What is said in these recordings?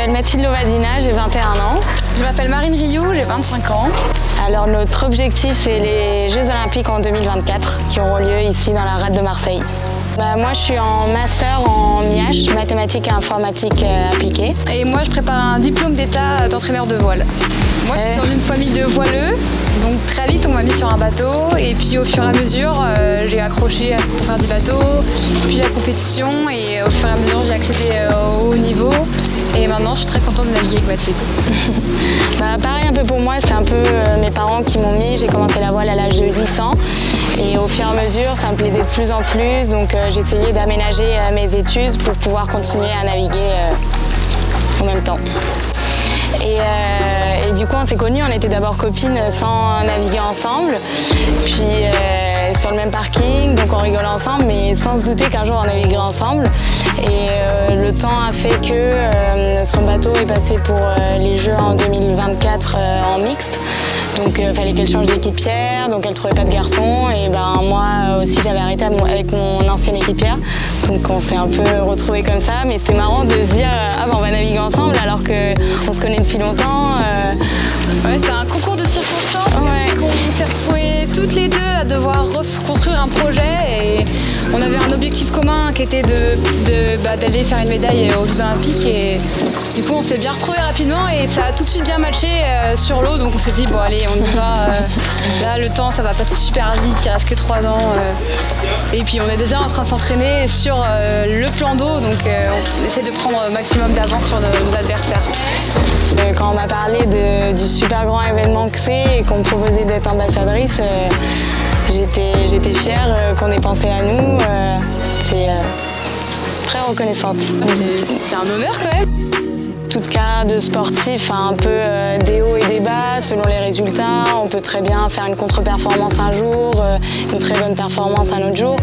m'appelle Mathilde Lovadina, j'ai 21 ans. Je m'appelle Marine Rioux, j'ai 25 ans. Alors notre objectif, c'est les Jeux Olympiques en 2024 qui auront lieu ici dans la rade de Marseille. Moi je suis en master en MIH, mathématiques et informatique appliquée. Et moi je prépare un diplôme d'état d'entraîneur de voile. Moi je suis dans une famille de voileux, donc très vite on m'a mis sur un bateau et puis au fur et à mesure j'ai accroché pour faire du bateau, puis la compétition et au fur et à mesure j'ai accédé au haut niveau. Et maintenant, je suis très contente de naviguer avec Mathilde. Pareil un peu pour moi, c'est un peu mes parents qui m'ont mis. J'ai commencé la voile à l'âge de 8 ans. Et au fur et à mesure, ça me plaisait de plus en plus. Donc j'ai essayé d'aménager mes études pour pouvoir continuer à naviguer en même temps. Et du coup, on s'est connus. On était d'abord copines sans naviguer ensemble. Puis sur le même parking, donc on rigolait ensemble, mais sans se douter qu'un jour on naviguerait ensemble. Et le temps a fait que son bateau est passé pour les Jeux en 2024 en mixte. Donc il fallait qu'elle change d'équipière, donc elle ne trouvait pas de garçon. Et moi aussi j'avais arrêté avec mon ancienne équipière. Donc on s'est un peu retrouvés comme ça. Mais c'était marrant de se dire on va naviguer ensemble alors qu'on se connaît depuis longtemps. Ouais, c'est un concours de circonstances. Ouais. On s'est retrouvés toutes les deux à devoir reconstruire un projet. Et on avait un objectif commun qui était d'aller faire une médaille aux Jeux Olympiques. Et du coup on s'est bien retrouvés rapidement et ça a tout de suite bien matché sur l'eau. Donc on s'est dit bon allez on y va. Là le temps ça va passer super vite, il reste que 3 ans. Et puis on est déjà en train de s'entraîner sur le plan d'eau. Donc on essaie de prendre un maximum d'avance sur nos adversaires. Quand on m'a parlé du super grand événement que c'est et qu'on me proposait d'être ambassadrice, j'étais fière qu'on ait pensé à nous. C'est très reconnaissante. C'est un honneur quand même. Tout cas de sportif a un peu des hauts et des bas selon les résultats. On peut très bien faire une contre-performance un jour, une très bonne performance un autre jour.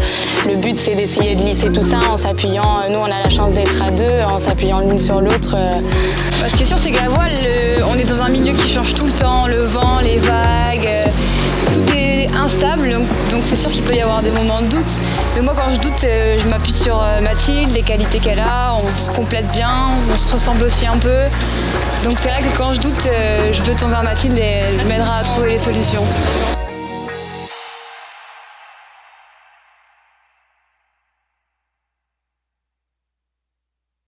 Le but c'est d'essayer de lisser tout ça en s'appuyant, nous on a la chance d'être à deux, en s'appuyant l'une sur l'autre. Ce qui est sûr c'est que la voile, on est dans un milieu qui change tout le temps, le vent, les vagues, tout est instable, donc c'est sûr qu'il peut y avoir des moments de doute. Mais moi quand je doute, je m'appuie sur Mathilde, les qualités qu'elle a, on se complète bien, on se ressemble aussi un peu. Donc c'est vrai que quand je doute, je peux tourner vers Mathilde et elle m'aidera à trouver les solutions.